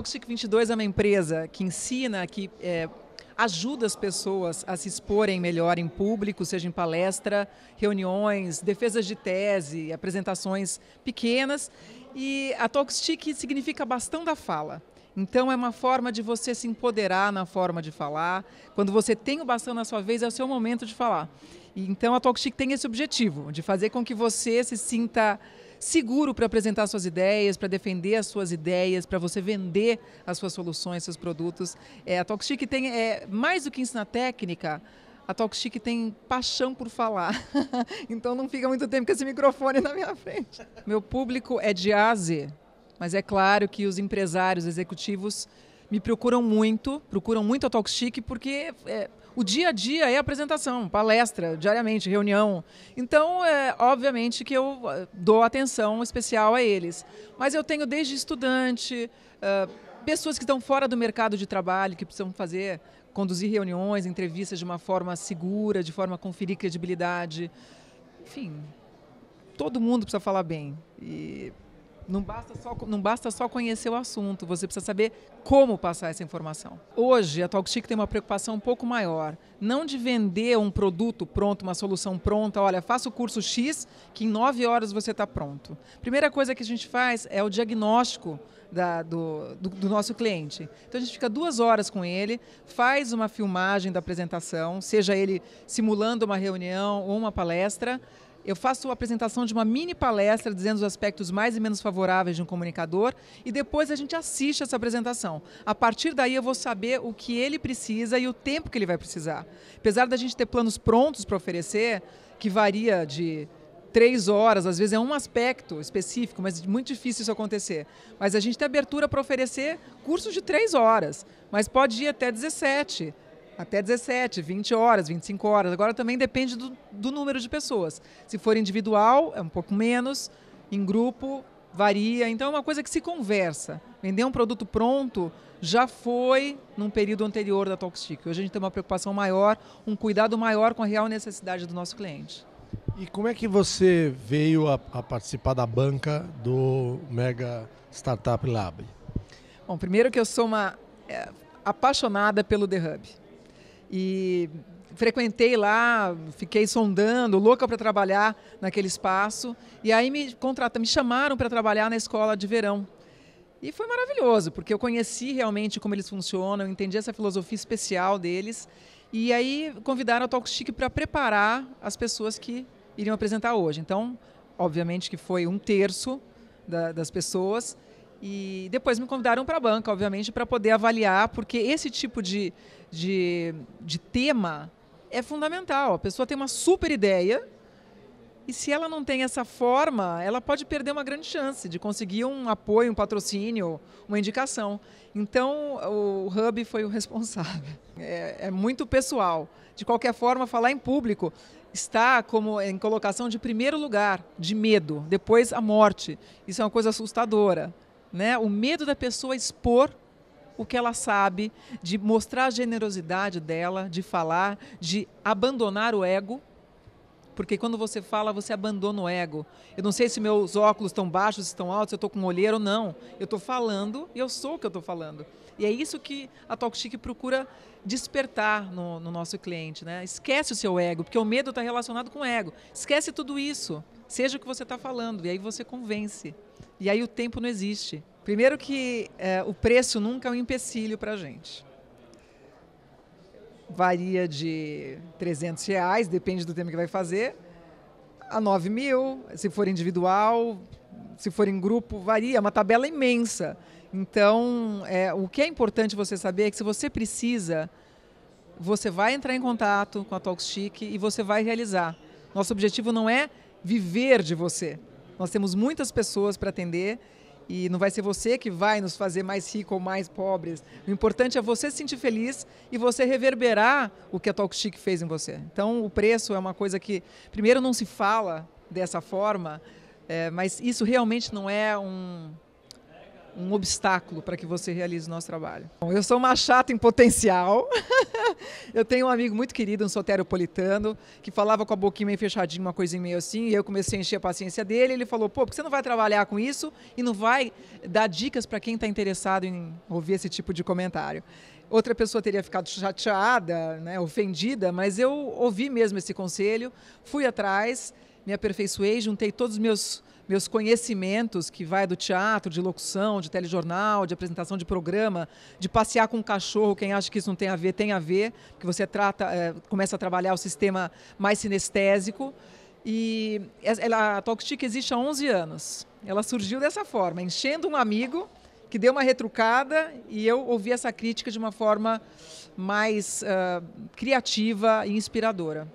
Talkchic 22 é uma empresa que ensina, que ajuda as pessoas a se exporem melhor em público, seja em palestra, reuniões, defesas de tese, apresentações pequenas. E a Talkchic significa bastão da fala. Então é uma forma de você se empoderar na forma de falar. Quando você tem o bastão na sua vez, é o seu momento de falar. E então a Talkchic tem esse objetivo, de fazer com que você se sinta seguro para apresentar suas ideias, para defender as suas ideias, para você vender as suas soluções, seus produtos. A Talkchic tem, mais do que ensinar técnica, a Talkchic tem paixão por falar. Então não fica muito tempo com esse microfone na minha frente. Meu público é de A a Z, mas é claro que os empresários executivos me procuram muito a Talkchic porque o dia a dia é apresentação, palestra, diariamente, reunião. Então, obviamente que eu dou atenção especial a eles. Mas eu tenho desde estudante, pessoas que estão fora do mercado de trabalho, que precisam conduzir reuniões, entrevistas de uma forma segura, de forma a conferir credibilidade. Enfim, todo mundo precisa falar bem. E não basta só conhecer o assunto, você precisa saber como passar essa informação. Hoje, a Talkchic tem uma preocupação um pouco maior, não de vender um produto pronto, uma solução pronta, olha, faça o curso X, que em 9 horas você está pronto. Primeira coisa que a gente faz é o diagnóstico do nosso cliente. Então a gente fica 2 horas com ele, faz uma filmagem da apresentação, seja ele simulando uma reunião ou uma palestra. Eu faço a apresentação de uma mini palestra dizendo os aspectos mais e menos favoráveis de um comunicador e depois a gente assiste essa apresentação. A partir daí eu vou saber o que ele precisa e o tempo que ele vai precisar. Apesar da gente ter planos prontos para oferecer, que varia de 3 horas, às vezes é um aspecto específico, mas é muito difícil isso acontecer. Mas a gente tem abertura para oferecer cursos de 3 horas, mas pode ir até 17, 20 horas, 25 horas. Agora também depende do número de pessoas. Se for individual, é um pouco menos, em grupo, varia. Então é uma coisa que se conversa. Vender um produto pronto já foi num período anterior da Talkchic. Hoje a gente tem uma preocupação maior, um cuidado maior com a real necessidade do nosso cliente. E como é que você veio a participar da banca do Mega Startup Lab? Bom, primeiro que eu sou uma apaixonada pelo The Hub. E frequentei lá, fiquei sondando, louca para trabalhar naquele espaço. E aí me chamaram para trabalhar na escola de verão. E foi maravilhoso, porque eu conheci realmente como eles funcionam, eu entendi essa filosofia especial deles. E aí convidaram a Talkchic para preparar as pessoas que iriam apresentar hoje. Então, obviamente que foi 1/3 das pessoas. E depois me convidaram para a banca, obviamente, para poder avaliar, porque esse tipo de tema é fundamental. A pessoa tem uma super ideia e se ela não tem essa forma, ela pode perder uma grande chance de conseguir um apoio, um patrocínio, uma indicação. Então, o Hub foi o responsável. É muito pessoal. De qualquer forma, falar em público está em colocação de primeiro lugar, de medo, depois a morte. Isso é uma coisa assustadora. Né? O medo da pessoa expor o que ela sabe, de mostrar a generosidade dela, de falar, de abandonar o ego, porque quando você fala, você abandona o ego. Eu não sei se meus óculos estão baixos, se estão altos, se eu estou com olheiro ou não. Eu estou falando e eu sou o que eu estou falando. E é isso que a Talkchic procura despertar no nosso cliente. Né? Esquece o seu ego, porque o medo está relacionado com o ego. Esquece tudo isso, seja o que você está falando, e aí você convence. E aí o tempo não existe. Primeiro que o preço nunca é um empecilho para a gente. Varia de R$300, depende do tempo que vai fazer, a 9 mil, se for individual, se for em grupo, varia, é uma tabela imensa. Então, o que é importante você saber é que se você precisa, você vai entrar em contato com a Talkchic e você vai realizar. Nosso objetivo não é viver de você. Nós temos muitas pessoas para atender e não vai ser você que vai nos fazer mais ricos ou mais pobres. O importante é você se sentir feliz e você reverberar o que a Talkchic fez em você. Então, o preço é uma coisa que, primeiro, não se fala dessa forma, mas isso realmente não é um obstáculo para que você realize o nosso trabalho. Bom, eu sou uma chata em potencial. Eu tenho um amigo muito querido, um soteropolitano, que falava com a boquinha meio fechadinha, uma coisinha meio assim, e eu comecei a encher a paciência dele. Ele falou, pô, por que você não vai trabalhar com isso e não vai dar dicas para quem está interessado em ouvir esse tipo de comentário? Outra pessoa teria ficado chateada, né, ofendida, mas eu ouvi mesmo esse conselho, fui atrás, me aperfeiçoei, juntei todos os meus conhecimentos, que vai do teatro, de locução, de telejornal, de apresentação de programa, de passear com um cachorro. Quem acha que isso não tem a ver, porque você começa a trabalhar o sistema mais sinestésico. E a Talkstick existe há 11 anos. Ela surgiu dessa forma, enchendo um amigo que deu uma retrucada, e eu ouvi essa crítica de uma forma mais criativa e inspiradora.